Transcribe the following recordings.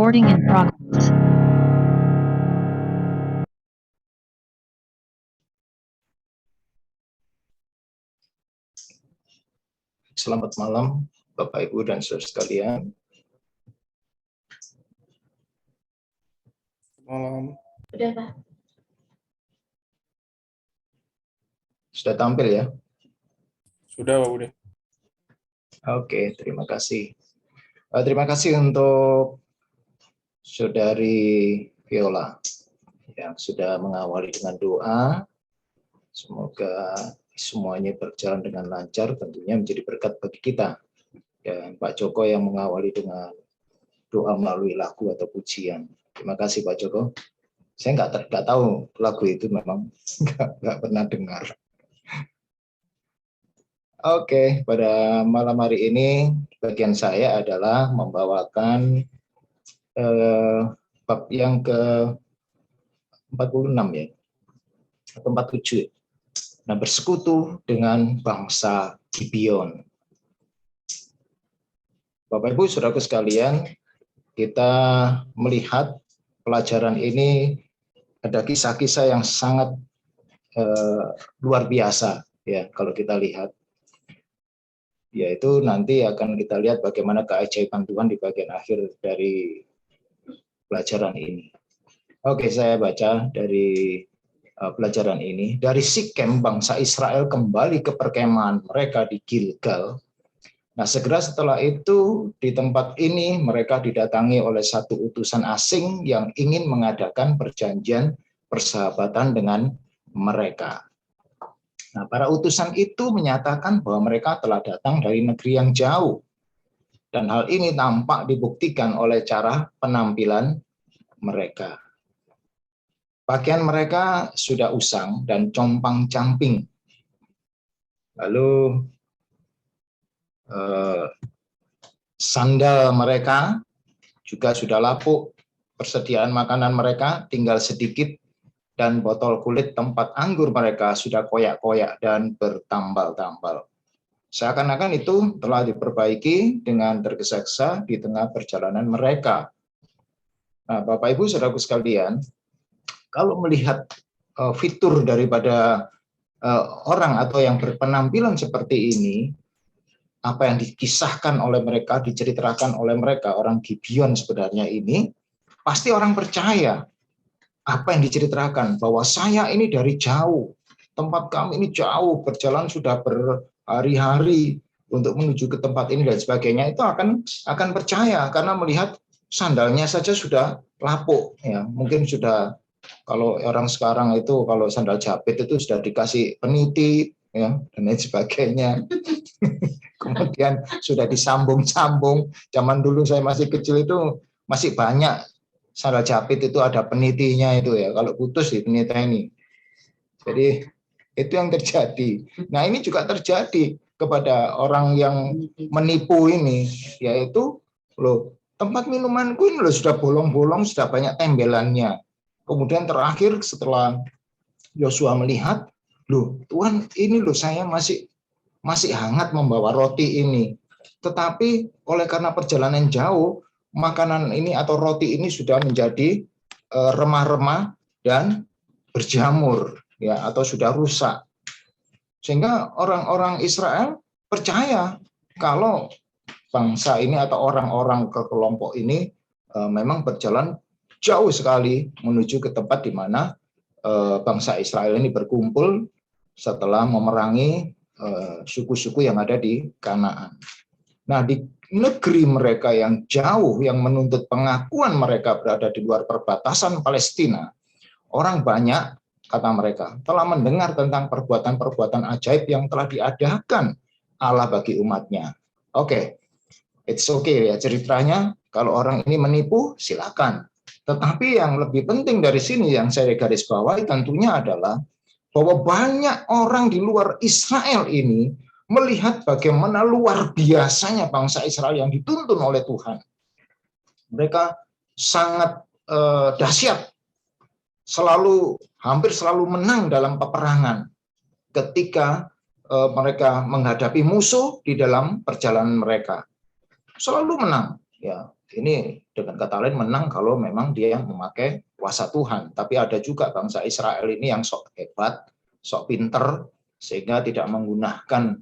Recording in progress. Selamat malam, Bapak, Ibu, dan saudara sekalian. Malam. Udah, Pak. Sudah tampil ya? Sudah, Pak Budi. Oke, terima kasih. Terima kasih untuk Saudari Viola yang sudah mengawali dengan doa. Semoga semuanya berjalan dengan lancar, tentunya menjadi berkat bagi kita. Dan Pak Joko yang mengawali dengan doa melalui lagu atau pujian. Terima kasih Pak Joko. Saya nggak tahu lagu itu, memang nggak pernah dengar. Oke, pada malam hari ini bagian saya adalah membawakan bab yang ke-46 ya, atau 47. Nah, bersekutu dengan bangsa Gibeon. Bapak Ibu, saudaraku sekalian, kita melihat pelajaran ini ada kisah-kisah yang sangat luar biasa ya kalau kita lihat. Yaitu nanti akan kita lihat bagaimana keajaiban Tuhan di bagian akhir dari pelajaran ini. Oke, saya baca dari pelajaran ini. Dari Sikem, bangsa Israel kembali ke perkemahan mereka di Gilgal. Nah, segera setelah itu di tempat ini mereka didatangi oleh satu utusan asing yang ingin mengadakan perjanjian persahabatan dengan mereka. Nah, para utusan itu menyatakan bahwa mereka telah datang dari negeri yang jauh. Dan hal ini tampak dibuktikan oleh cara penampilan mereka. Pakaian mereka sudah usang dan compang-camping. Lalu sandal mereka juga sudah lapuk. Persediaan makanan mereka tinggal sedikit. Dan botol kulit tempat anggur mereka sudah koyak-koyak dan bertambal-tambal. Seakan-akan itu telah diperbaiki dengan tergesa-gesa di tengah perjalanan mereka. Nah, Bapak Ibu saudaraku sekalian, kalau melihat fitur daripada orang atau yang berpenampilan seperti ini, apa yang dikisahkan oleh mereka, diceritakan oleh mereka, orang Gibeon sebenarnya ini, pasti orang percaya apa yang diceritakan, bahwa saya ini dari jauh, tempat kami ini jauh, berjalan sudah berhari-hari untuk menuju ke tempat ini dan sebagainya, itu akan percaya karena melihat sandalnya saja sudah lapuk ya. Mungkin sudah, kalau orang sekarang itu kalau sandal jepit itu sudah dikasih peniti ya dan lain sebagainya. Kemudian sudah disambung-sambung. Zaman dulu saya masih kecil itu masih banyak sandal jepit itu ada penitinya itu ya, kalau putus di peniti ini. Jadi itu yang terjadi. Nah, ini juga terjadi kepada orang yang menipu ini, yaitu loh, tempat minumanku ini loh sudah bolong-bolong, sudah banyak tembelannya. Kemudian terakhir setelah Yosua melihat, loh Tuhan, ini loh saya masih hangat membawa roti ini. Tetapi oleh karena perjalanan jauh, makanan ini atau roti ini sudah menjadi remah-remah dan berjamur ya, atau sudah rusak. Sehingga orang-orang Israel percaya kalau bangsa ini atau orang-orang ke kelompok ini memang berjalan jauh sekali menuju ke tempat di mana bangsa Israel ini berkumpul setelah memerangi suku-suku yang ada di Kanaan. Nah, di negeri mereka yang jauh, yang menuntut pengakuan mereka berada di luar perbatasan Palestina, orang banyak, kata mereka, telah mendengar tentang perbuatan-perbuatan ajaib yang telah diadakan Allah bagi umatnya. Oke, it's okay ya ceritanya, kalau orang ini menipu, silakan. Tetapi yang lebih penting dari sini yang saya garis bawahi tentunya adalah bahwa banyak orang di luar Israel ini melihat bagaimana luar biasanya bangsa Israel yang dituntun oleh Tuhan. Mereka sangat dahsyat, hampir selalu menang dalam peperangan ketika mereka menghadapi musuh di dalam perjalanan mereka. Selalu menang. Ya, ini dengan kata lain menang kalau memang dia yang memakai kuasa Tuhan. Tapi ada juga bangsa Israel ini yang sok hebat, sok pinter, sehingga tidak menggunakan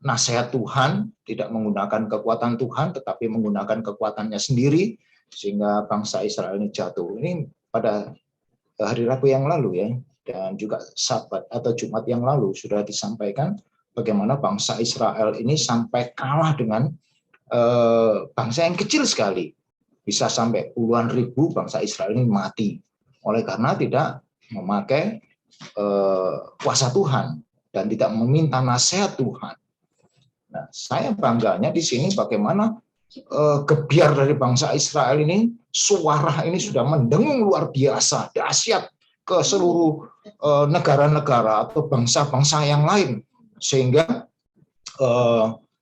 nasihat Tuhan, tidak menggunakan kekuatan Tuhan, tetapi menggunakan kekuatannya sendiri, sehingga bangsa Israel ini jatuh. Ini pada hari Rabu yang lalu ya, dan juga Sabat atau Jumat yang lalu sudah disampaikan bagaimana bangsa Israel ini sampai kalah dengan bangsa yang kecil sekali. Bisa sampai puluhan ribu bangsa Israel ini mati oleh karena tidak memakai kuasa Tuhan dan tidak meminta nasihat Tuhan. Nah, saya bangganya di sini bagaimana gebiar dari bangsa Israel ini, suara ini sudah mendengung luar biasa, dahsyat ke seluruh negara-negara atau bangsa-bangsa yang lain, sehingga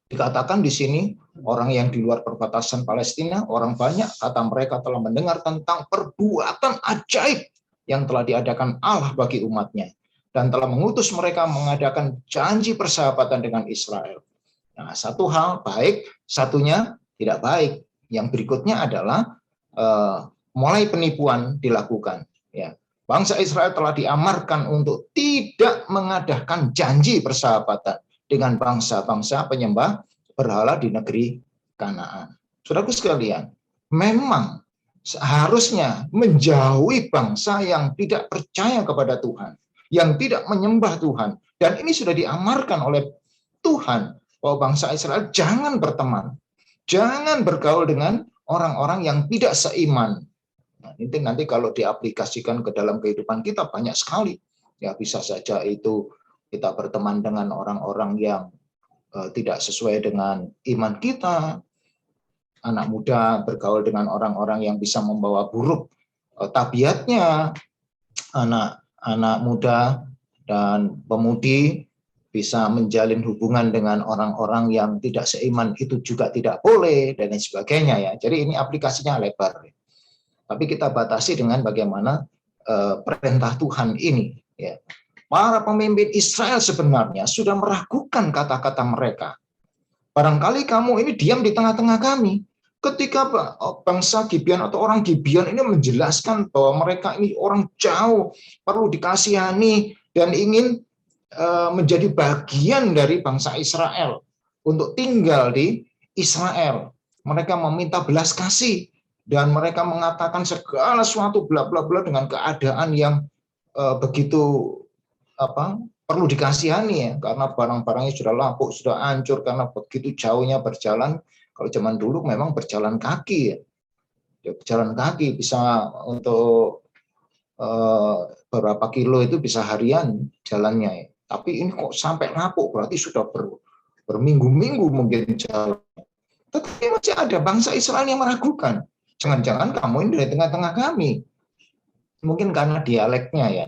dikatakan di sini orang yang di luar perbatasan Palestina, orang banyak kata mereka telah mendengar tentang perbuatan ajaib yang telah diadakan Allah bagi umatnya, dan telah mengutus mereka mengadakan janji persahabatan dengan Israel. Nah, satu hal baik, satunya tidak baik. Yang berikutnya adalah mulai penipuan dilakukan. Ya, bangsa Israel telah diamarkan untuk tidak mengadakan janji persahabatan dengan bangsa-bangsa penyembah berhala di negeri Kanaan. Saudaraku sekalian, memang seharusnya menjauhi bangsa yang tidak percaya kepada Tuhan, yang tidak menyembah Tuhan. Dan ini sudah diamarkan oleh Tuhan bahwa bangsa Israel jangan berteman, jangan bergaul dengan orang-orang yang tidak seiman. Nah, ini nanti kalau diaplikasikan ke dalam kehidupan kita banyak sekali. Ya, bisa saja itu kita berteman dengan orang-orang yang tidak sesuai dengan iman kita. Anak muda bergaul dengan orang-orang yang bisa membawa buruk tabiatnya. Anak muda dan pemudi bisa menjalin hubungan dengan orang-orang yang tidak seiman, itu juga tidak boleh, dan lain sebagainya ya. Jadi ini aplikasinya lebar. Tapi kita batasi dengan bagaimana perintah Tuhan ini. Ya. Para pemimpin Israel sebenarnya sudah meragukan kata-kata mereka. Barangkali kamu ini diam di tengah-tengah kami. Ketika bangsa Gibeon atau orang Gibeon ini menjelaskan bahwa mereka ini orang jauh, perlu dikasihani, dan ingin menjadi bagian dari bangsa Israel untuk tinggal di Israel. Mereka meminta belas kasih dan mereka mengatakan segala sesuatu bla bla bla dengan keadaan yang begitu perlu dikasihani ya, karena barang-barangnya sudah lapuk, sudah hancur karena begitu jauhnya berjalan. Kalau zaman dulu memang berjalan kaki ya. Berjalan kaki bisa untuk beberapa kilo itu bisa harian jalannya ya. Tapi ini kok sampai lapuk, berarti sudah berminggu-minggu mungkin jalan. Tetapi masih ada bangsa Israel yang meragukan. Jangan-jangan kamu ini dari tengah-tengah kami. Mungkin karena dialeknya ya.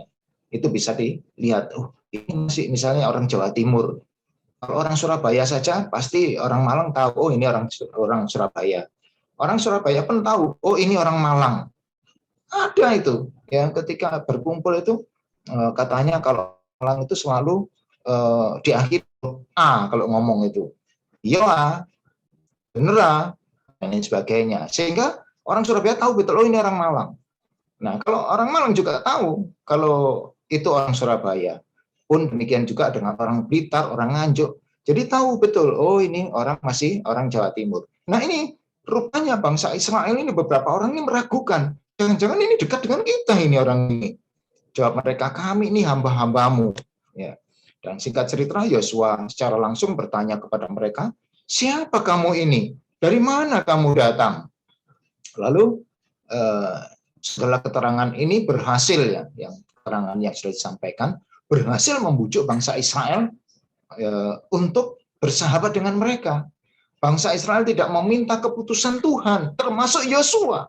Itu bisa dilihat. Oh, ini masih misalnya orang Jawa Timur. Kalau orang Surabaya saja, pasti orang Malang tahu, oh ini orang Surabaya. Orang Surabaya pun tahu, oh ini orang Malang. Ada itu. Ya, ketika berkumpul itu, katanya kalau Malang itu selalu diakhiri A kalau ngomong itu. Iya, bener, dan lain sebagainya. Sehingga orang Surabaya tahu betul, oh ini orang Malang. Nah, kalau orang Malang juga tahu kalau itu orang Surabaya. Pun demikian juga dengan orang Blitar, orang Nganjuk. Jadi tahu betul, oh ini masih orang Jawa Timur. Nah ini rupanya bangsa Israel ini beberapa orang ini meragukan. Jangan-jangan ini dekat dengan kita ini orang ini. Jawab mereka, kami ini hamba-hambamu. Ya. Dan singkat cerita, Yosua secara langsung bertanya kepada mereka, siapa kamu ini? Dari mana kamu datang? Lalu segala keterangan ini berhasil ya, yang keterangan yang sudah disampaikan berhasil membujuk bangsa Israel untuk bersahabat dengan mereka. Bangsa Israel tidak meminta keputusan Tuhan, termasuk Yosua.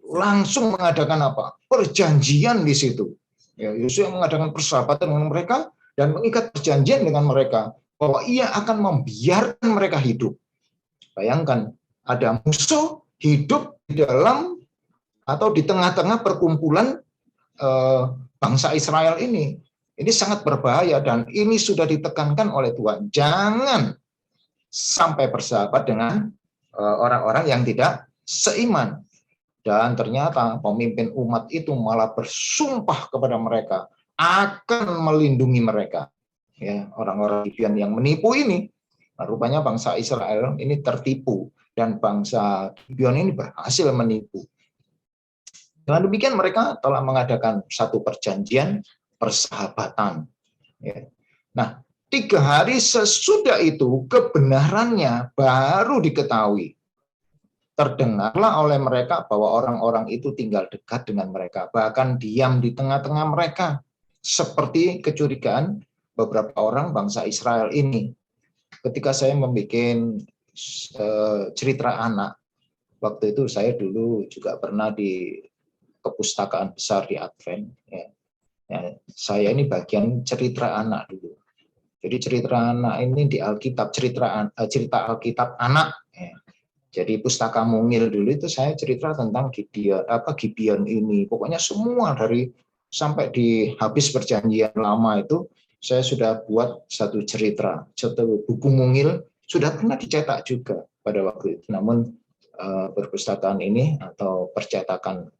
Langsung mengadakan apa? Perjanjian di situ. Ya, Yosua mengadakan persahabatan dengan mereka dan mengikat perjanjian dengan mereka bahwa ia akan membiarkan mereka hidup. Bayangkan, ada musuh hidup di dalam atau di tengah-tengah perkumpulan bangsa Israel ini. Ini sangat berbahaya dan ini sudah ditekankan oleh Tuhan. Jangan sampai bersahabat dengan orang-orang yang tidak seiman. Dan ternyata pemimpin umat itu malah bersumpah kepada mereka akan melindungi mereka. Ya, orang-orang Gibeon yang menipu ini, rupanya bangsa Israel ini tertipu dan bangsa Gibeon ini berhasil menipu. Dengan demikian mereka telah mengadakan satu perjanjian persahabatan. Ya. Nah, 3 hari sesudah itu kebenarannya baru diketahui. Terdengarlah oleh mereka bahwa orang-orang itu tinggal dekat dengan mereka, bahkan diam di tengah-tengah mereka, seperti kecurigaan beberapa orang bangsa Israel ini. Ketika saya membuat cerita anak, waktu itu saya dulu juga pernah di kepustakaan besar di Advent. Ya, saya ini bagian cerita anak dulu. Jadi cerita anak ini di Alkitab, cerita Alkitab anak. Ya. Jadi pustaka mungil dulu itu saya cerita tentang Gibeon ini. Pokoknya semua dari sampai di habis perjanjian lama itu saya sudah buat satu cerita, satu buku mungil sudah pernah dicetak juga pada waktu itu. Namun perpustakaan ini atau percetakan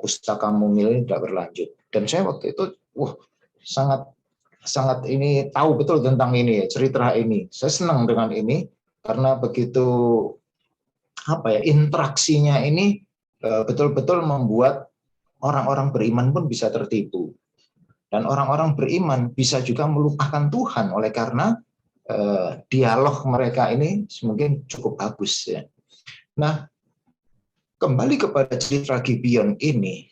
pustaka mungil ini tidak berlanjut. Dan saya waktu itu sangat ini tahu betul tentang ini cerita ini. Saya senang dengan ini karena begitu interaksinya ini betul-betul membuat orang-orang beriman pun bisa tertipu. Dan orang-orang beriman bisa juga melupakan Tuhan oleh karena dialog mereka ini mungkin cukup bagus. Ya. Nah, kembali kepada cerita Gibeon ini,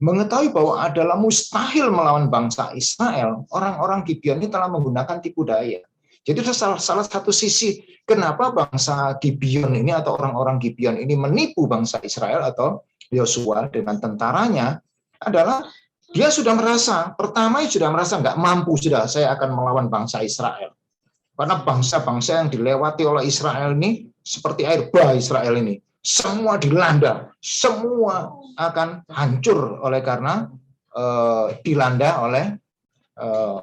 mengetahui bahwa adalah mustahil melawan bangsa Israel, orang-orang Gibeon ini telah menggunakan tipu daya. Jadi itu salah satu sisi kenapa bangsa Gibeon ini atau orang-orang Gibeon ini menipu bangsa Israel atau Yosua dengan tentaranya adalah dia sudah merasa, pertama sudah merasa nggak mampu sudah saya akan melawan bangsa Israel. Karena bangsa-bangsa yang dilewati oleh Israel ini seperti air bah Israel ini. Semua dilanda, semua akan hancur oleh karena dilanda oleh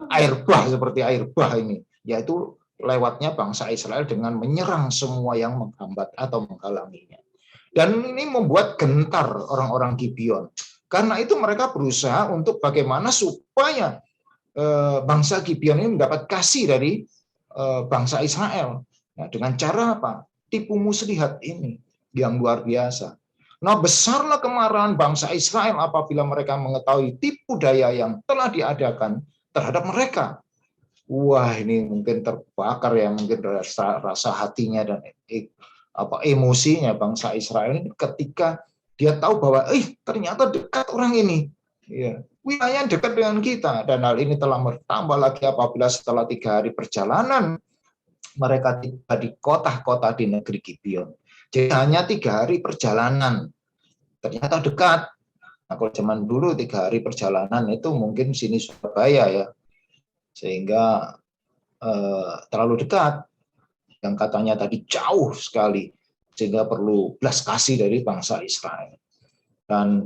air bah seperti air bah ini. Yaitu lewatnya bangsa Israel dengan menyerang semua yang menghambat atau menghalanginya. Dan ini membuat gentar orang-orang Gibeon. Karena itu mereka berusaha untuk bagaimana supaya bangsa Gibeon ini mendapat kasih dari bangsa Israel. Nah, dengan cara apa? Tipu muslihat ini yang luar biasa. Nah, besarlah kemarahan bangsa Israel apabila mereka mengetahui tipu daya yang telah diadakan terhadap mereka. Wah, ini mungkin terbakar ya, mungkin rasa hatinya dan emosinya bangsa Israel ini ketika dia tahu bahwa ternyata dekat orang ini. Ya, wilayah dekat dengan kita, dan hal ini telah bertambah lagi apabila setelah 3 hari perjalanan mereka tiba di kota-kota di negeri Gibeon. Jadi hanya 3 hari perjalanan, ternyata dekat. Nah, kalau zaman dulu 3 hari perjalanan itu mungkin sini Surabaya ya, sehingga terlalu dekat, yang katanya tadi jauh sekali, sehingga perlu belas kasih dari bangsa Israel. Dan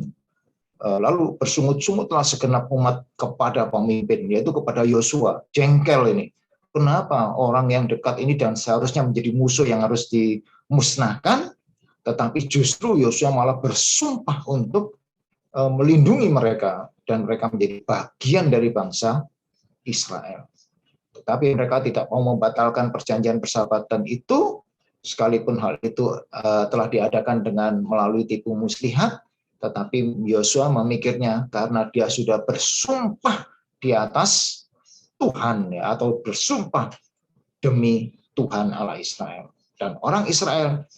lalu bersungut-sungutlah segenap umat kepada pemimpin, yaitu kepada Yosua. Jengkel ini. Kenapa orang yang dekat ini dan seharusnya menjadi musuh yang harus dimusnahkan, tetapi justru Yosua malah bersumpah untuk melindungi mereka, dan mereka menjadi bagian dari bangsa Israel. Tetapi mereka tidak mau membatalkan perjanjian persahabatan itu, sekalipun hal itu telah diadakan dengan melalui tipu muslihat, tetapi Yosua memikirnya karena dia sudah bersumpah di atas Tuhan ya, atau bersumpah demi Tuhan Allah Israel. Dan orang Israel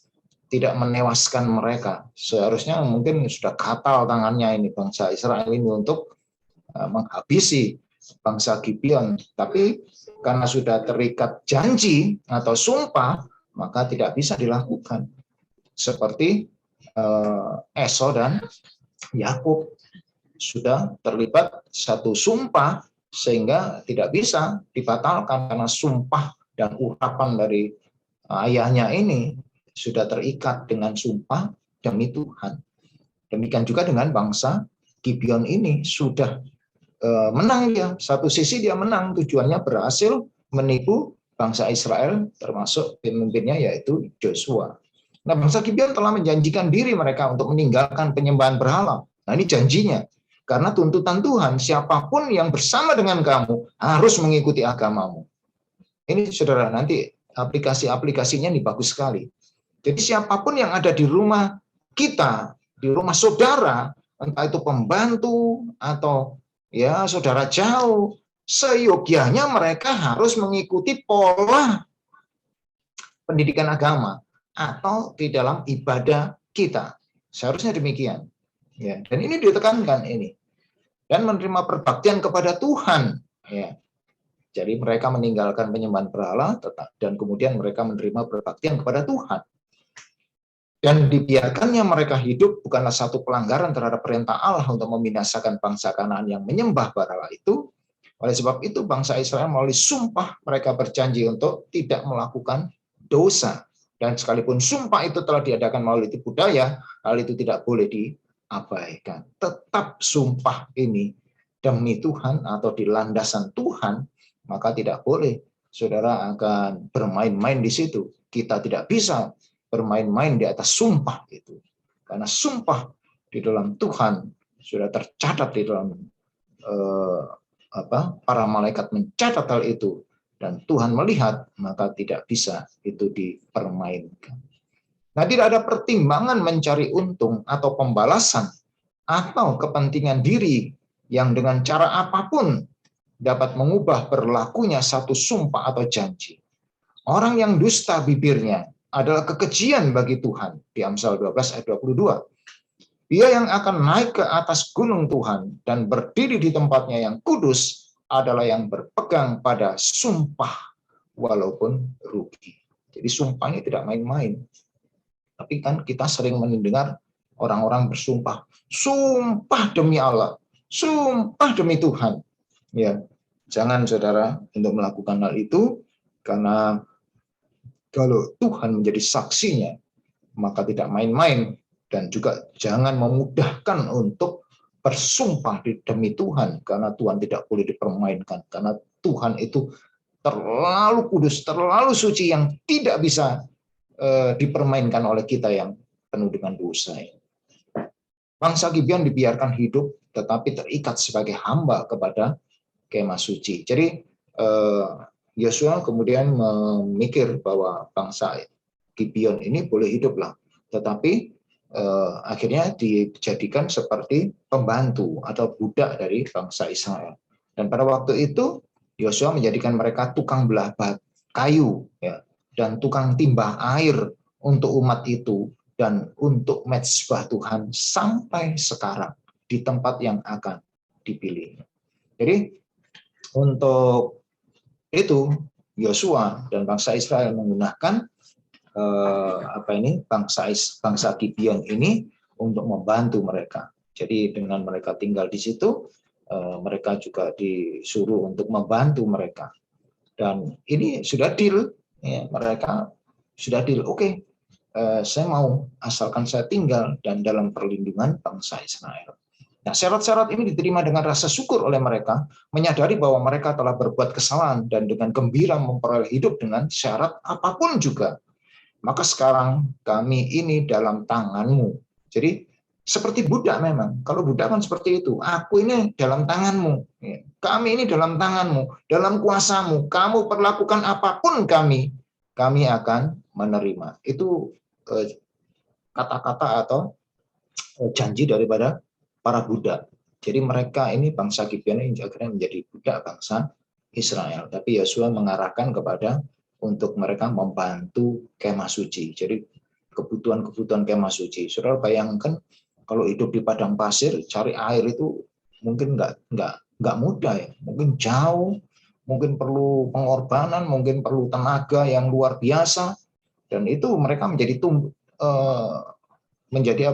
tidak menewaskan mereka. Seharusnya mungkin sudah katal tangannya ini bangsa Israel ini untuk menghabisi bangsa Gibeon. Tapi karena sudah terikat janji atau sumpah, maka tidak bisa dilakukan. Seperti Esau dan Yakub sudah terlibat satu sumpah sehingga tidak bisa dibatalkan karena sumpah dan urapan dari ayahnya ini sudah terikat dengan sumpah demi Tuhan. Demikian juga dengan bangsa Gibeon ini sudah menang dia. Satu sisi dia menang, tujuannya berhasil menipu bangsa Israel termasuk pemimpinnya yaitu Joshua. Nah, bangsa Gibeon telah menjanjikan diri mereka untuk meninggalkan penyembahan berhala. Nah, ini janjinya. Karena tuntutan Tuhan, siapapun yang bersama dengan kamu harus mengikuti agamamu. Ini saudara, nanti aplikasi-aplikasinya ini bagus sekali. Jadi siapapun yang ada di rumah kita, di rumah saudara, entah itu pembantu atau ya saudara jauh, seyogianya mereka harus mengikuti pola pendidikan agama atau di dalam ibadah kita. Seharusnya demikian. Ya, dan ini ditekankan ini. Dan menerima perbaktian kepada Tuhan. Ya. Jadi mereka meninggalkan penyembahan berhala dan kemudian mereka menerima perbaktian kepada Tuhan. Dan dibiarkannya mereka hidup bukanlah satu pelanggaran terhadap perintah Allah untuk membinasakan bangsa Kanaan yang menyembah berhala itu. Oleh sebab itu bangsa Israel melalui sumpah mereka berjanji untuk tidak melakukan dosa. Dan sekalipun sumpah itu telah diadakan melalui tipu daya, hal itu tidak boleh diabaikan. Tetap sumpah ini demi Tuhan atau di landasan Tuhan, maka tidak boleh saudara akan bermain-main di situ. Kita tidak bisa bermain-main di atas sumpah itu. Karena sumpah di dalam Tuhan sudah tercatat di dalam para malaikat mencatat hal itu dan Tuhan melihat, maka tidak bisa itu dipermainkan. Nah, tidak ada pertimbangan mencari untung atau pembalasan atau kepentingan diri yang dengan cara apapun dapat mengubah berlakunya satu sumpah atau janji. Orang yang dusta bibirnya adalah kekejian bagi Tuhan. Di Amsal 12 ayat 22. Dia yang akan naik ke atas gunung Tuhan dan berdiri di tempatnya yang kudus adalah yang berpegang pada sumpah walaupun rugi. Jadi sumpahnya tidak main-main. Tapi kan kita sering mendengar orang-orang bersumpah, sumpah demi Allah, sumpah demi Tuhan. Ya, jangan saudara untuk melakukan hal itu, karena kalau Tuhan menjadi saksinya, maka tidak main-main. Dan juga jangan memudahkan untuk bersumpah demi Tuhan, karena Tuhan tidak boleh dipermainkan. Karena Tuhan itu terlalu kudus, terlalu suci yang tidak bisa dipermainkan oleh kita yang penuh dengan dosa. Bangsa Gibeon dibiarkan hidup, tetapi terikat sebagai hamba kepada kemah suci. Jadi Yosua kemudian memikir bahwa bangsa Gibeon ini boleh hiduplah, tetapi akhirnya dijadikan seperti pembantu atau budak dari bangsa Israel. Dan pada waktu itu Yosua menjadikan mereka tukang belah kayu, ya, dan tukang timbah air untuk umat itu dan untuk mezbah Tuhan sampai sekarang di tempat yang akan dipilih. Jadi untuk itu Yosua dan bangsa Israel menggunakan bangsa Gibeon ini untuk membantu mereka. Jadi dengan mereka tinggal di situ, mereka juga disuruh untuk membantu mereka. Dan ini sudah deal, ya, mereka sudah deal. Oke, saya mau asalkan saya tinggal dan dalam perlindungan bangsa Israel. Nah, syarat-syarat ini diterima dengan rasa syukur oleh mereka, menyadari bahwa mereka telah berbuat kesalahan dan dengan gembira memperoleh hidup dengan syarat apapun juga. Maka sekarang kami ini dalam tanganmu. Jadi seperti budak memang. Kalau budak kan seperti itu. Aku ini dalam tanganmu. Kami ini dalam tanganmu, dalam kuasamu. Kamu perlakukan apapun kami akan menerima. Itu kata-kata atau janji daripada para budak. Jadi mereka ini bangsa Gibeon ini akhirnya menjadi budak bangsa Israel. Tapi Yosua mengarahkan kepada untuk mereka membantu kemah suci. Jadi kebutuhan-kebutuhan kemah suci. Saudara bayangkan kalau hidup di padang pasir, cari air itu mungkin nggak mudah ya. Mungkin jauh, mungkin perlu pengorbanan, mungkin perlu tenaga yang luar biasa. Dan itu mereka menjadi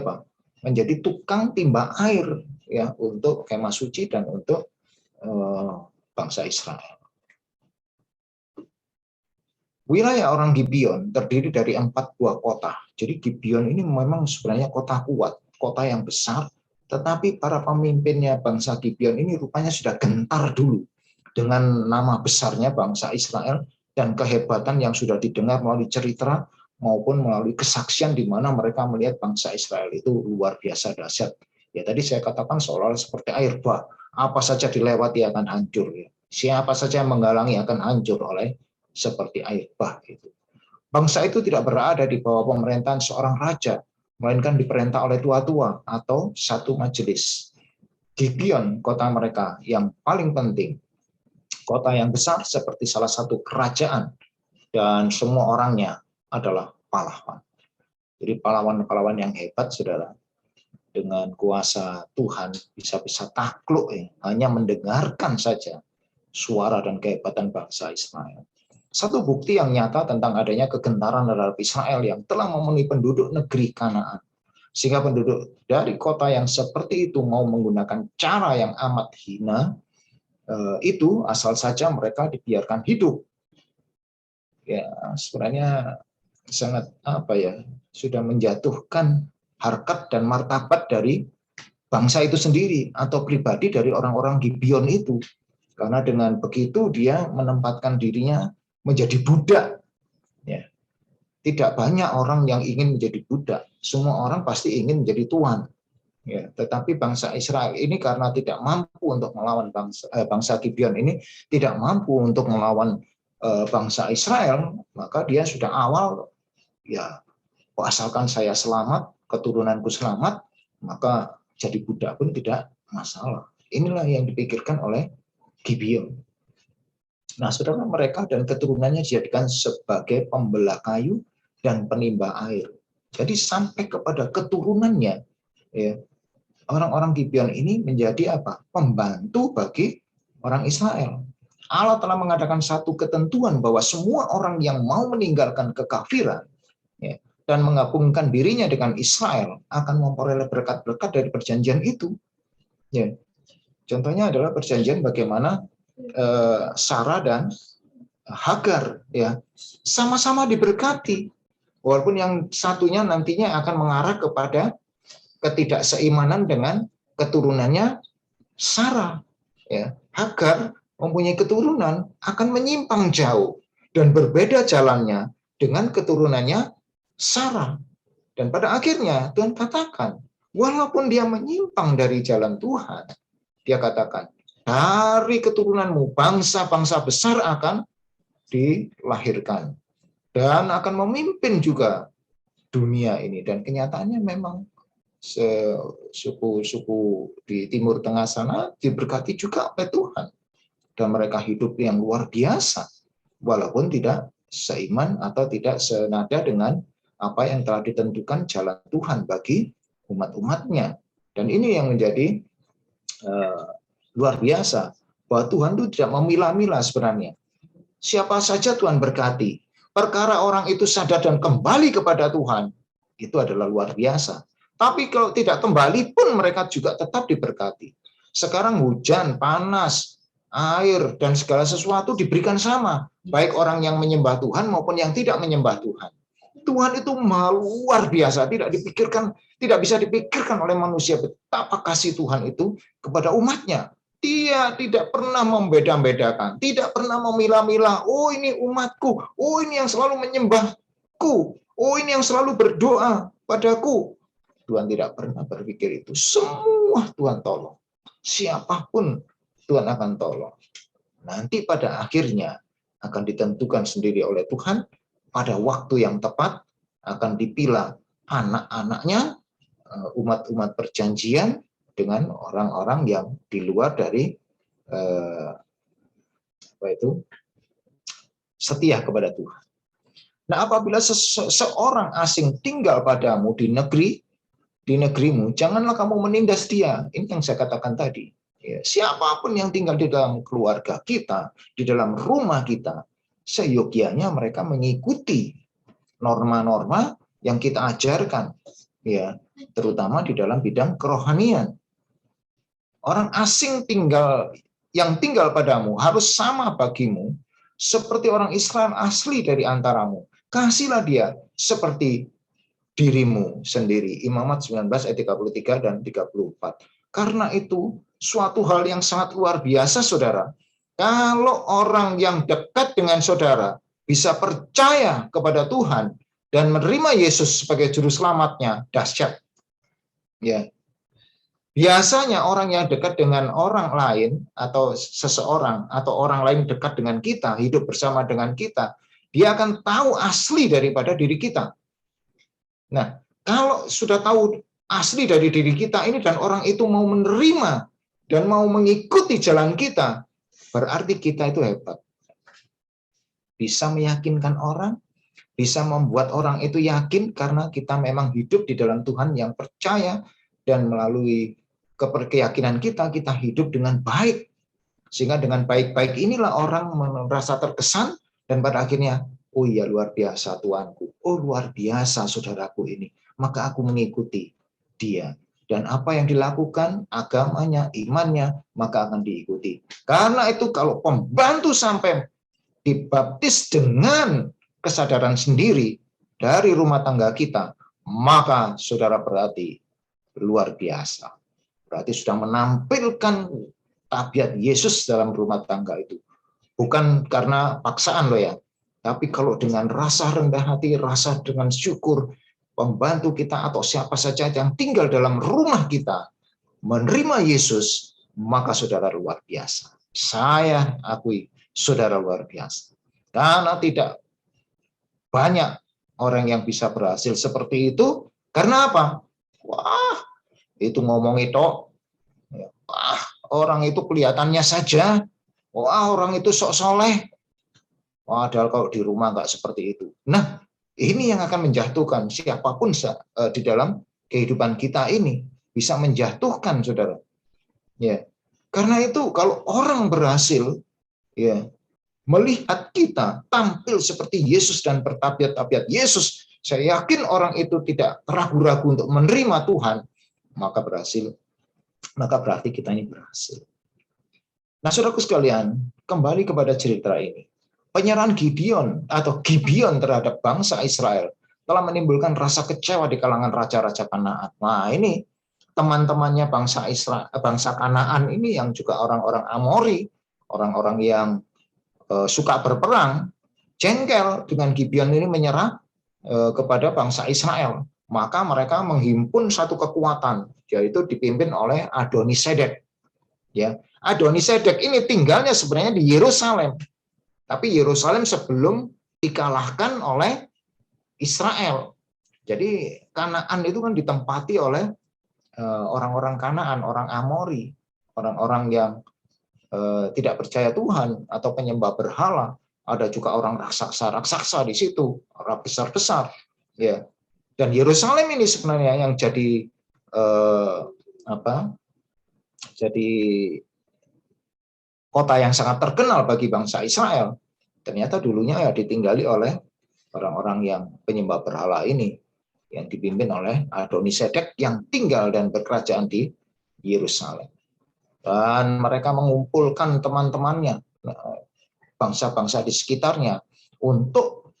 apa? Menjadi tukang timba air ya untuk kemah suci dan untuk bangsa Israel. Wilayah orang Gibeon terdiri dari 4 buah kota. Jadi Gibeon ini memang sebenarnya kota kuat, kota yang besar, tetapi para pemimpinnya bangsa Gibeon ini rupanya sudah gentar dulu dengan nama besarnya bangsa Israel dan kehebatan yang sudah didengar melalui cerita maupun melalui kesaksian di mana mereka melihat bangsa Israel itu luar biasa dahsyat. Ya tadi saya katakan seolah seperti air bah, apa saja dilewati akan hancur. Ya. Siapa saja yang menghalangi akan hancur oleh seperti air bah itu. Bangsa itu tidak berada di bawah pemerintahan seorang raja, melainkan diperintah oleh tua-tua atau satu majelis. Gibeon, kota mereka yang paling penting, kota yang besar seperti salah satu kerajaan, dan semua orangnya adalah pahlawan. Jadi pahlawan-pahlawan yang hebat, saudara, dengan kuasa Tuhan bisa-bisa takluk, hanya mendengarkan saja suara dan kehebatan bangsa Israel. Satu bukti yang nyata tentang adanya kegentaran terhadap Israel yang telah memenuhi penduduk negeri Kanaan. Sehingga penduduk dari kota yang seperti itu mau menggunakan cara yang amat hina, itu asal saja mereka dibiarkan hidup. Ya, sebenarnya sangat sudah menjatuhkan harkat dan martabat dari bangsa itu sendiri atau pribadi dari orang-orang Gibeon itu. Karena dengan begitu dia menempatkan dirinya menjadi budak. Ya. Tidak banyak orang yang ingin menjadi budak. Semua orang pasti ingin menjadi tuan. Ya, tetapi bangsa Israel ini karena tidak mampu untuk melawan bangsa Gibeon ini, tidak mampu untuk melawan bangsa Israel, maka dia sudah awal, ya, asalkan saya selamat, keturunanku selamat, maka jadi budak pun tidak masalah. Inilah yang dipikirkan oleh Gibeon. Nah, saudara, mereka dan keturunannya dijadikan sebagai pembelah kayu dan penimba air. Jadi sampai kepada keturunannya, ya, orang-orang Gibeon ini menjadi apa? Pembantu bagi orang Israel. Allah telah mengadakan satu ketentuan bahwa semua orang yang mau meninggalkan kekafiran, ya, dan menggabungkan dirinya dengan Israel akan memperoleh berkat-berkat dari perjanjian itu. Ya. Contohnya adalah perjanjian bagaimana Sarah dan Hagar, ya, sama-sama diberkati, walaupun yang satunya nantinya akan mengarah kepada ketidakseimanan dengan keturunannya Sarah. Ya. Hagar mempunyai keturunan akan menyimpang jauh dan berbeda jalannya dengan keturunannya Sarah. Dan pada akhirnya Tuhan katakan, walaupun dia menyimpang dari jalan Tuhan, dia katakan, dari keturunanmu bangsa-bangsa besar akan dilahirkan dan akan memimpin juga dunia ini. Dan kenyataannya memang suku-suku di Timur Tengah sana diberkati juga oleh Tuhan, dan mereka hidup yang luar biasa walaupun tidak seiman atau tidak senada dengan apa yang telah ditentukan jalan Tuhan bagi umat-umatnya. Dan ini yang menjadi luar biasa, bahwa Tuhan itu tidak memilah-milah sebenarnya. Siapa saja Tuhan berkati. Perkara orang itu sadar dan kembali kepada Tuhan, itu adalah luar biasa. Tapi kalau tidak kembali pun mereka juga tetap diberkati. Sekarang hujan, panas, air, dan segala sesuatu diberikan sama. Baik orang yang menyembah Tuhan maupun yang tidak menyembah Tuhan. Tuhan itu luar biasa, tidak bisa dipikirkan oleh manusia betapa kasih Tuhan itu kepada umatnya. Dia tidak pernah membeda-bedakan, tidak pernah memilah-milah, oh ini umatku, oh ini yang selalu menyembahku, oh ini yang selalu berdoa padaku. Tuhan tidak pernah berpikir itu. Semua Tuhan tolong. Siapapun Tuhan akan tolong. Nanti pada akhirnya akan ditentukan sendiri oleh Tuhan, pada waktu yang tepat akan dipilah anak-anaknya, umat-umat perjanjian, dengan orang-orang yang di luar dari setia kepada Tuhan. Nah, apabila seorang asing tinggal padamu di negerimu, janganlah kamu menindas dia. Ini yang saya katakan tadi. Ya, siapapun yang tinggal di dalam keluarga kita, di dalam rumah kita, seyogyanya mereka mengikuti norma-norma yang kita ajarkan, ya, terutama di dalam bidang kerohanian. Orang asing yang tinggal padamu harus sama bagimu seperti orang Israel asli dari antaramu. Kasihlah dia seperti dirimu sendiri. Imamat 19 ayat 33 dan 34. Karena itu suatu hal yang sangat luar biasa, saudara. Kalau orang yang dekat dengan saudara bisa percaya kepada Tuhan, dan menerima Yesus sebagai juru selamatnya, dahsyat. Ya. Biasanya orang yang dekat dengan orang lain atau seseorang atau orang lain dekat dengan kita, hidup bersama dengan kita, dia akan tahu asli daripada diri kita. Nah, kalau sudah tahu asli dari diri kita ini dan orang itu mau menerima dan mau mengikuti jalan kita, berarti kita itu hebat. Bisa meyakinkan orang, bisa membuat orang itu yakin karena kita memang hidup di dalam Tuhan yang percaya, dan melalui keyakinan kita hidup dengan baik. Sehingga dengan baik-baik inilah orang merasa terkesan dan pada akhirnya, oh iya luar biasa Tuanku, oh luar biasa saudaraku ini, maka aku mengikuti dia. Dan apa yang dilakukan, agamanya, imannya, maka akan diikuti. Karena itu kalau pembantu sampai dibaptis dengan kesadaran sendiri dari rumah tangga kita, maka saudara berarti luar biasa. Berarti sudah menampilkan tabiat Yesus dalam rumah tangga itu. Bukan karena paksaan loh ya, tapi kalau dengan rasa rendah hati, rasa dengan syukur, pembantu kita atau siapa saja yang tinggal dalam rumah kita menerima Yesus, maka saudara luar biasa. Saya akui saudara luar biasa. Karena tidak banyak orang yang bisa berhasil seperti itu. Karena apa? Wah, itu ngomong itu, wah, orang itu kelihatannya saja, wah, orang itu sok soleh. Padahal kalau di rumah nggak seperti itu. Nah, ini yang akan menjatuhkan siapapun di dalam kehidupan kita ini, bisa menjatuhkan saudara. Ya, karena itu kalau orang berhasil, ya, melihat kita tampil seperti Yesus dan bertabiat-tabiat Yesus, saya yakin orang itu tidak ragu-ragu untuk menerima Tuhan, maka berhasil. Maka berarti kita ini berhasil. Nah, saudaraku sekalian, kembali kepada cerita ini. Penyerahan Gideon terhadap bangsa Israel telah menimbulkan rasa kecewa di kalangan raja-raja Kanaan. Nah, ini teman-temannya bangsa Kanaan ini yang juga orang-orang Amori, orang-orang yang suka berperang, jengkel dengan Gideon ini menyerah kepada bangsa Israel. Maka mereka menghimpun satu kekuatan, yaitu dipimpin oleh Adonisedek. Ya, Adonisedek ini tinggalnya sebenarnya di Yerusalem, tapi Yerusalem sebelum dikalahkan oleh Israel. Jadi Kanaan itu kan ditempati oleh orang-orang Kanaan, orang Amori, orang-orang yang tidak percaya Tuhan atau penyembah berhala. Ada juga orang raksasa di situ, orang besar-besar. Ya. Dan Yerusalem ini sebenarnya yang jadi jadi kota yang sangat terkenal bagi bangsa Israel. Ternyata dulunya ya ditinggali oleh orang-orang yang penyembah berhala ini, yang dipimpin oleh Adonisedek yang tinggal dan berkerajaan di Yerusalem. Dan mereka mengumpulkan teman-temannya, bangsa-bangsa di sekitarnya, untuk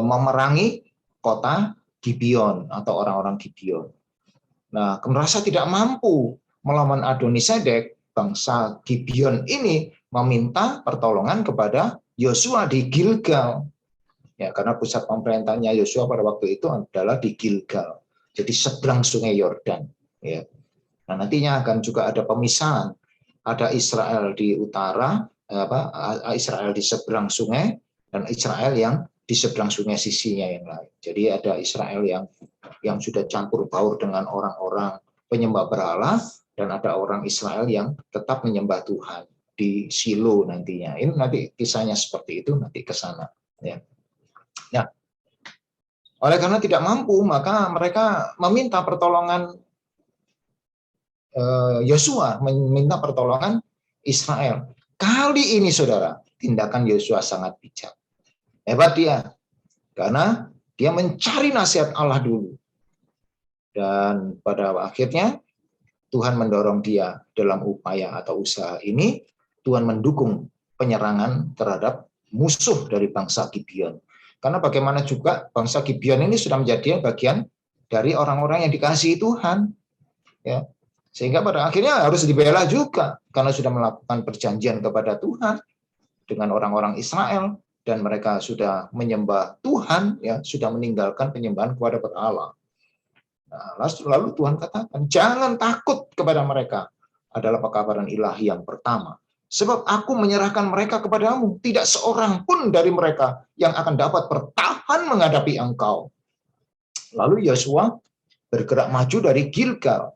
memerangi kota Gibeon atau orang-orang Gibeon. Nah, merasa tidak mampu melawan Adonisedek, bangsa Gibeon ini meminta pertolongan kepada Yosua di Gilgal. Ya, karena pusat pemerintahnya Yosua pada waktu itu adalah di Gilgal. Jadi seberang sungai Yordan. Ya. Nah, nantinya akan juga ada pemisahan. Ada Israel di utara, Israel di seberang sungai, dan Israel yang di seberang sungai sisinya yang lain. Jadi ada Israel yang sudah campur baur dengan orang-orang penyembah berhala, dan ada orang Israel yang tetap menyembah Tuhan di Shilo nantinya. Ini nanti kisahnya seperti itu, nanti ke sana. Ya. Nah, oleh karena tidak mampu, maka mereka meminta pertolongan Yosua, meminta pertolongan Israel. Kali ini, saudara, tindakan Yosua sangat bijak. Hebat dia, karena dia mencari nasihat Allah dulu. Dan pada akhirnya, Tuhan mendorong dia dalam upaya atau usaha ini. Tuhan mendukung penyerangan terhadap musuh dari bangsa Gibeon. Karena bagaimana juga bangsa Gibeon ini sudah menjadi bagian dari orang-orang yang dikasihi Tuhan. Ya. Sehingga pada akhirnya harus dibela juga, karena sudah melakukan perjanjian kepada Tuhan dengan orang-orang Israel. dan mereka sudah menyembah Tuhan, ya, sudah meninggalkan penyembahan kepada berhala. Nah, lalu Tuhan katakan, jangan takut kepada mereka, adalah pekabaran ilahi yang pertama. Sebab aku menyerahkan mereka kepadamu, tidak seorang pun dari mereka yang akan dapat bertahan menghadapi engkau. Lalu Yosua bergerak maju dari Gilgal.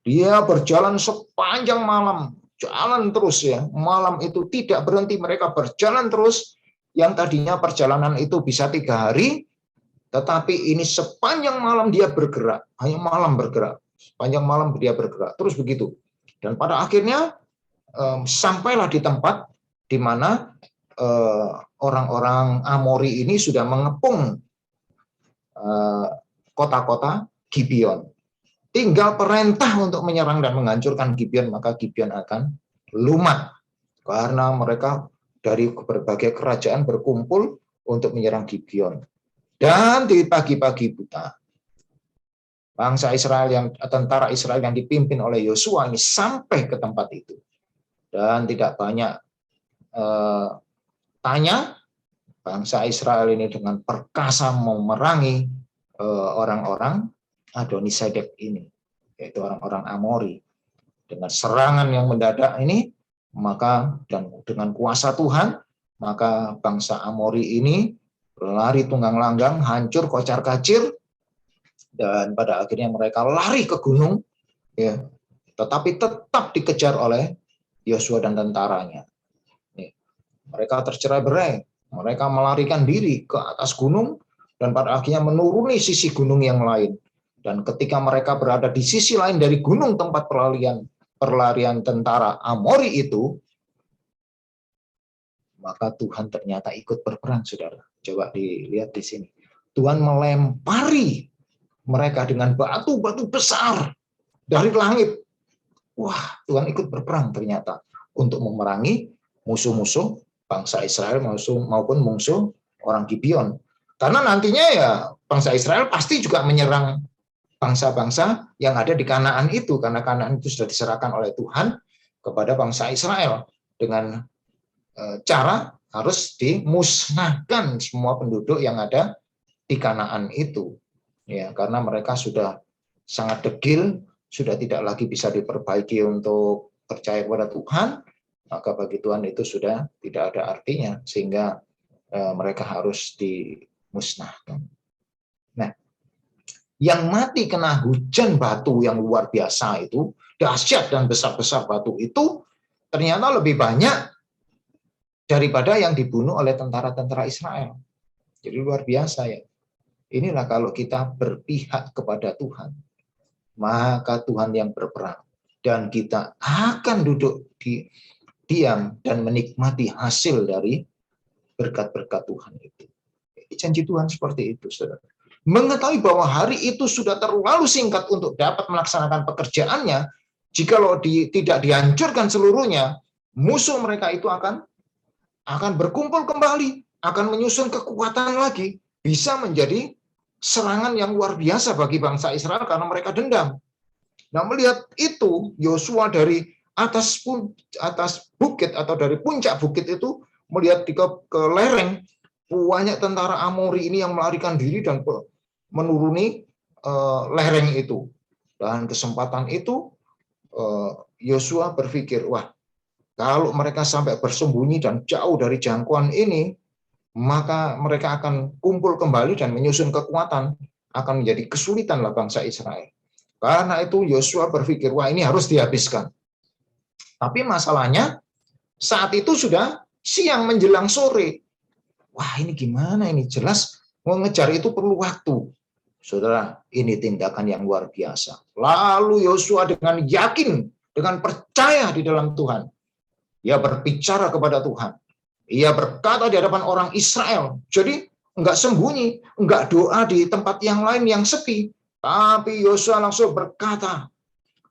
Dia berjalan sepanjang malam, jalan terus ya. Malam itu tidak berhenti, mereka berjalan terus. Yang tadinya perjalanan itu bisa 3 hari, tetapi ini sepanjang malam dia bergerak, hanya malam bergerak. Sepanjang malam dia bergerak, terus begitu. Dan pada akhirnya sampailah di tempat di mana orang-orang Amori ini sudah mengepung kota-kota Gibeon. Tinggal perintah untuk menyerang dan menghancurkan Gibeon, maka Gibeon akan lumat. Karena mereka dari berbagai kerajaan berkumpul untuk menyerang Gibeon. Dan di pagi-pagi buta, bangsa Israel tentara Israel yang dipimpin oleh Yosua ini sampai ke tempat itu. Dan tidak banyak tanya, bangsa Israel ini dengan perkasa memerangi orang-orang Adonisedek ini, yaitu orang-orang Amori. Dengan serangan yang mendadak ini, maka dan dengan kuasa Tuhan, maka bangsa Amori ini berlari tunggang langgang, hancur kocar-kacir, dan pada akhirnya mereka lari ke gunung, ya, tetapi tetap dikejar oleh Yosua dan tentaranya. Mereka tercerai-berai, mereka melarikan diri ke atas gunung dan pada akhirnya menuruni sisi gunung yang lain. Dan ketika mereka berada di sisi lain dari gunung tempat perlarian tentara Amori itu, maka Tuhan ternyata ikut berperang, saudara. Coba dilihat di sini. Tuhan melempari mereka dengan batu-batu besar dari langit. Wah, Tuhan ikut berperang ternyata untuk memerangi musuh-musuh bangsa Israel maupun musuh orang Gibeon. Karena nantinya ya bangsa Israel pasti juga menyerang bangsa-bangsa yang ada di Kanaan itu, karena Kanaan itu sudah diserahkan oleh Tuhan kepada bangsa Israel dengan cara harus dimusnahkan semua penduduk yang ada di Kanaan itu. Ya, karena mereka sudah sangat degil, sudah tidak lagi bisa diperbaiki untuk percaya kepada Tuhan, maka bagi Tuhan itu sudah tidak ada artinya, sehingga mereka harus dimusnahkan. Nah, yang mati kena hujan batu yang luar biasa itu, dahsyat dan besar-besar batu itu, ternyata lebih banyak daripada yang dibunuh oleh tentara-tentara Israel. Jadi luar biasa ya. Inilah kalau kita berpihak kepada Tuhan, maka Tuhan yang berperang, dan kita akan duduk diam dan menikmati hasil dari berkat-berkat Tuhan itu. Janji Tuhan seperti itu, saudara. Mengetahui bahwa hari itu sudah terlalu singkat untuk dapat melaksanakan pekerjaannya, jikalau tidak dihancurkan seluruhnya, musuh mereka itu akan berkumpul kembali, akan menyusun kekuatan lagi, bisa menjadi serangan yang luar biasa bagi bangsa Israel karena mereka dendam. Nah, melihat itu, Yosua dari atas bukit atau dari puncak bukit itu melihat ke lereng, banyak tentara Amori ini yang melarikan diri dan menuruni lereng itu. Dan kesempatan itu Yosua berpikir, wah, kalau mereka sampai bersembunyi dan jauh dari jangkauan ini, maka mereka akan kumpul kembali dan menyusun kekuatan, akan menjadi kesulitanlah bangsa Israel. Karena itu Yosua berpikir, wah, ini harus dihabiskan. Tapi masalahnya saat itu sudah siang menjelang sore. Wah, ini gimana ini? Jelas mengejar itu perlu waktu. Saudara, ini tindakan yang luar biasa. Lalu Yosua dengan yakin, dengan percaya di dalam Tuhan, ia berbicara kepada Tuhan. Ia berkata di hadapan orang Israel. Jadi enggak sembunyi, enggak doa di tempat yang lain yang sepi. Tapi Yosua langsung berkata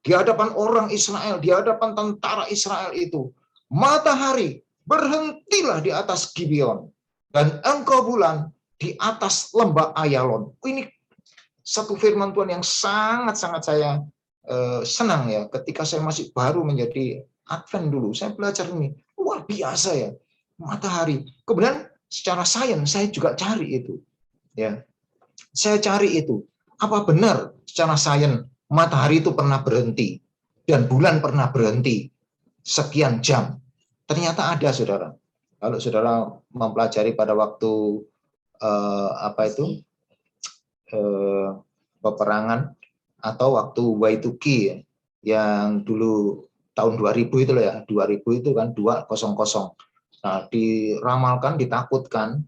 di hadapan orang Israel, di hadapan tentara Israel itu, matahari berhentilah di atas Gibeon, dan engkau bulan di atas lembah Ayalon. Ini satu firman Tuhan yang sangat-sangat saya senang ya. Ketika saya masih baru menjadi Advent dulu, saya belajar ini. Luar biasa ya. Matahari. Kemudian secara sains saya juga cari itu. Ya, saya cari itu. Apa benar secara sains matahari itu pernah berhenti dan bulan pernah berhenti sekian jam? Ternyata ada, saudara. Kalau saudara mempelajari pada waktu peperangan atau waktu Y2K yang dulu tahun 2000 itu loh ya, 2000 itu kan 200. Nah, diramalkan, ditakutkan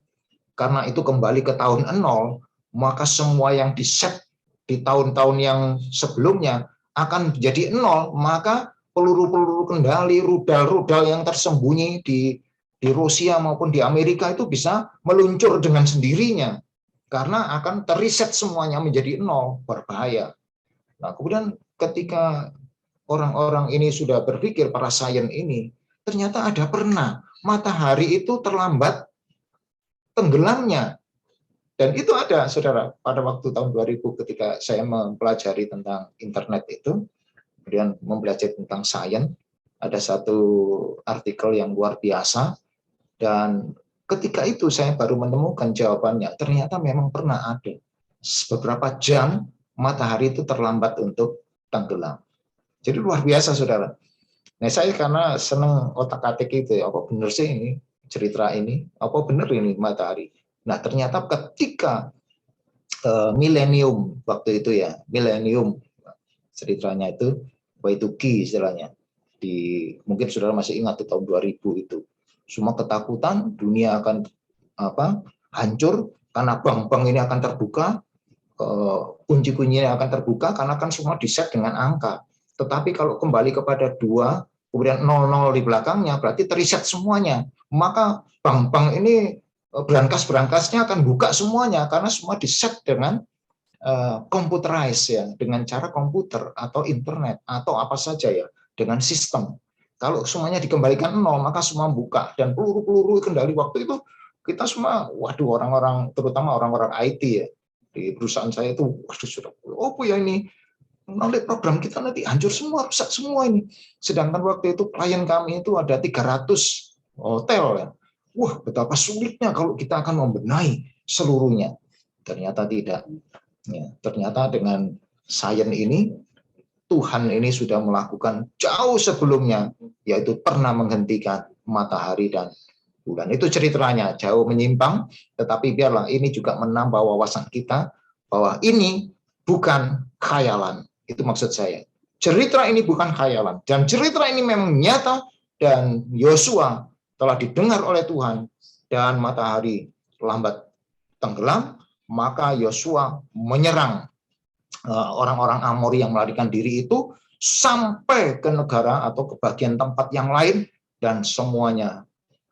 karena itu kembali ke tahun 0, maka semua yang di-set di tahun-tahun yang sebelumnya akan jadi 0, maka peluru-peluru kendali, rudal-rudal yang tersembunyi di Rusia maupun di Amerika itu bisa meluncur dengan sendirinya karena akan teriset semuanya menjadi 0, berbahaya. Nah, kemudian ketika orang-orang ini sudah berpikir, para sains ini, ternyata ada pernah matahari itu terlambat tenggelamnya. Dan itu ada, saudara, pada waktu tahun 2000 ketika saya mempelajari tentang internet itu, kemudian mempelajari tentang sains, ada satu artikel yang luar biasa, dan ketika itu saya baru menemukan jawabannya. Ternyata memang pernah ada beberapa jam matahari itu terlambat untuk tenggelam. Jadi luar biasa, saudara. Nah, saya karena senang otak-atik itu, ya, apa benar sih ini cerita ini? Apa benar ini matahari? Nah, ternyata ketika milenium waktu itu ya, milenium ceritanya itu Y2K istilahnya. Mungkin saudara masih ingat tahun 2000 itu. Semua ketakutan dunia akan hancur karena bank-bank ini akan terbuka, kunci-kuncinya akan terbuka karena kan semua di-set dengan angka. Tetapi kalau kembali kepada 2, kemudian 00 di belakangnya, berarti teriset semuanya. Maka bank-bank ini berangkas-berangkasnya akan buka semuanya, karena semua di-set dengan computerized ya, dengan cara komputer atau internet atau apa saja ya, dengan sistem. Kalau semuanya dikembalikan 0, maka semua buka. Dan peluru-peluru kendali waktu itu, kita semua, waduh, orang-orang, terutama orang-orang IT ya, di perusahaan saya itu, waduh, sudah, oh ya ini, nanti program kita nanti hancur semua, rusak semua ini. Sedangkan waktu itu klien kami itu ada 300 hotel ya. Wah, betapa sulitnya kalau kita akan membenahi seluruhnya. Ternyata tidak. Ya, ternyata dengan sains ini, Tuhan ini sudah melakukan jauh sebelumnya, yaitu pernah menghentikan matahari dan bulan. Itu ceritanya, jauh menyimpang, tetapi biarlah ini juga menambah wawasan kita bahwa ini bukan khayalan. Itu maksud saya. Cerita ini bukan khayalan, dan cerita ini memang nyata, dan Yosua telah didengar oleh Tuhan, dan matahari lambat tenggelam, maka Yosua menyerang orang-orang Amori yang melarikan diri itu sampai ke negara atau ke bagian tempat yang lain, dan semuanya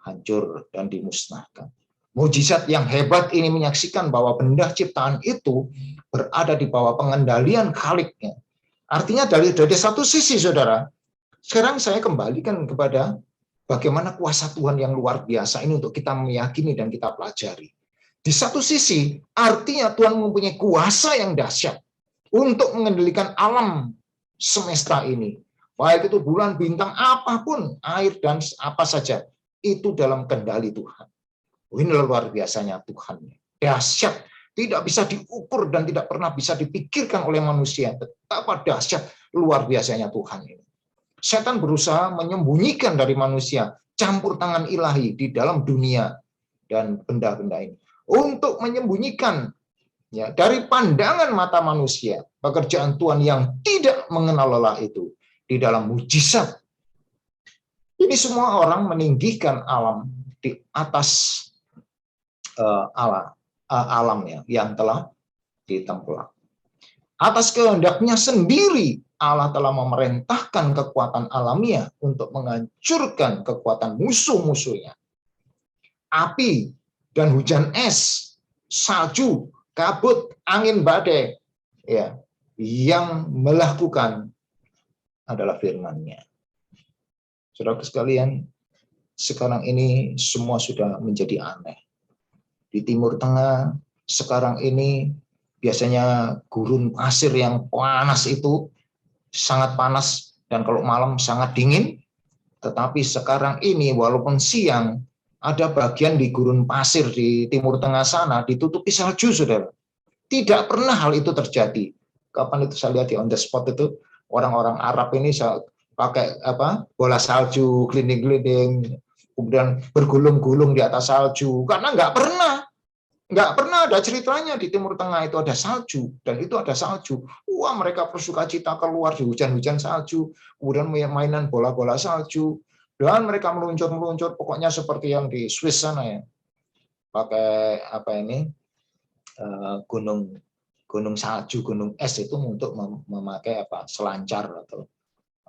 hancur dan dimusnahkan. Mujizat yang hebat ini menyaksikan bahwa benda ciptaan itu berada di bawah pengendalian Khaliknya. Artinya dari satu sisi, saudara, sekarang saya kembalikan kepada bagaimana kuasa Tuhan yang luar biasa ini untuk kita meyakini dan kita pelajari. Di satu sisi, artinya Tuhan mempunyai kuasa yang dahsyat untuk mengendalikan alam semesta ini. Baik itu bulan, bintang, apapun, air, dan apa saja. Itu dalam kendali Tuhan. Ini luar biasanya Tuhan. Dahsyat. Tidak bisa diukur dan tidak pernah bisa dipikirkan oleh manusia. Betapa dahsyat luar biasanya Tuhan ini. Setan berusaha menyembunyikan dari manusia campur tangan ilahi di dalam dunia dan benda-benda ini. Untuk menyembunyikan ya, dari pandangan mata manusia, pekerjaan Tuhan yang tidak mengenal lelah itu di dalam mujizat. Ini semua orang meninggikan alam di atas alam ya, yang telah ditempelak. Atas kehendaknya sendiri, Allah telah memerintahkan kekuatan alamiah untuk menghancurkan kekuatan musuh-musuhnya. Api dan hujan es, salju, kabut, angin badai, ya, yang melakukan adalah firman-Nya. Saudara sekalian, sekarang ini semua sudah menjadi aneh. Di Timur Tengah sekarang ini biasanya gurun pasir yang panas itu sangat panas, dan kalau malam sangat dingin. Tetapi sekarang ini walaupun siang ada bagian di gurun pasir di Timur Tengah sana ditutupi salju, saudara. Tidak pernah hal itu terjadi. Kapan itu saya lihat di on the spot itu orang-orang Arab ini pakai bola salju, keliling-keliling, kemudian bergulung-gulung di atas salju, karena nggak pernah ada ceritanya di Timur Tengah itu ada salju, dan itu ada salju. Wah, mereka bersukacita keluar di hujan-hujan salju, kemudian mainan bola-bola salju, dan mereka meluncur-meluncur, pokoknya seperti yang di Swiss sana ya, pakai gunung salju, gunung es itu untuk memakai selancar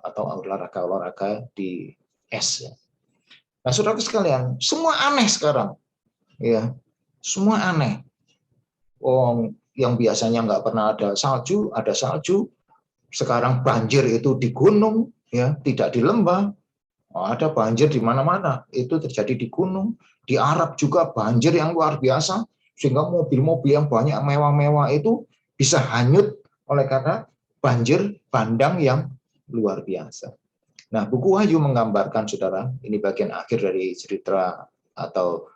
atau olahraga di es. Ya. Nah, saudara sekalian, semua aneh sekarang, ya, semua aneh. Yang biasanya nggak pernah ada salju, sekarang banjir itu di gunung, ya, tidak di lembah. Ada banjir di mana-mana, itu terjadi di gunung. Di Arab juga banjir yang luar biasa, sehingga mobil-mobil yang banyak mewah-mewah itu bisa hanyut oleh karena banjir bandang yang luar biasa. Nah, buku Wahyu menggambarkan, saudara, ini bagian akhir dari cerita atau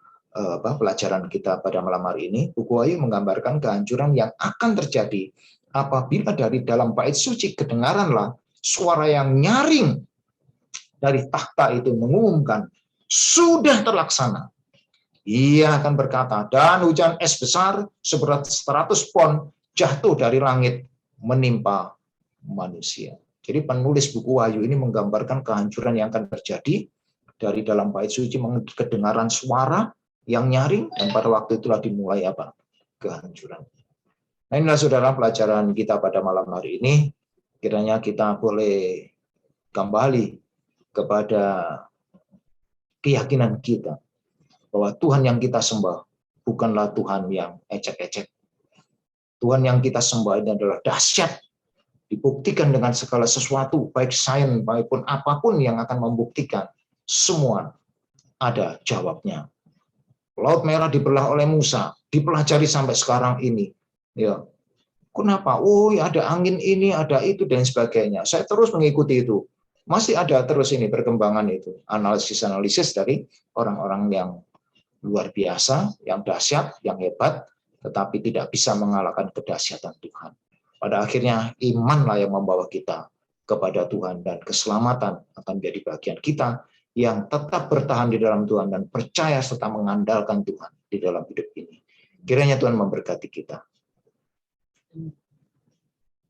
pelajaran kita pada malam hari ini. Buku Wahyu menggambarkan kehancuran yang akan terjadi apabila dari dalam bait suci kedengaranlah suara yang nyaring dari takhta itu mengumumkan, sudah terlaksana. Ia akan berkata, dan hujan es besar seberat 100 pon jatuh dari langit menimpa manusia. Jadi penulis buku Wahyu ini menggambarkan kehancuran yang akan terjadi dari dalam bait suci, kedengaran suara yang nyaring, dan pada waktu itulah dimulai kehancuran. Nah, inilah saudara pelajaran kita pada malam hari ini. Kiranya kita boleh kembali kepada keyakinan kita bahwa Tuhan yang kita sembah bukanlah Tuhan yang ecek-ecek. Tuhan yang kita sembah ini adalah dahsyat, dibuktikan dengan segala sesuatu, baik sains maupun apapun yang akan membuktikan, semua ada jawabnya. Laut Merah dibelah oleh Musa, dipelajari sampai sekarang ini. Ya, kenapa? Oh, ya ada angin ini, ada itu, dan sebagainya. Saya terus mengikuti itu. Masih ada terus ini perkembangan itu, analisis-analisis dari orang-orang yang luar biasa, yang dahsyat, yang hebat, tetapi tidak bisa mengalahkan kedahsyatan Tuhan. Pada akhirnya imanlah yang membawa kita kepada Tuhan, dan keselamatan akan menjadi bagian kita yang tetap bertahan di dalam Tuhan dan percaya serta mengandalkan Tuhan di dalam hidup ini. Kiranya Tuhan memberkati kita.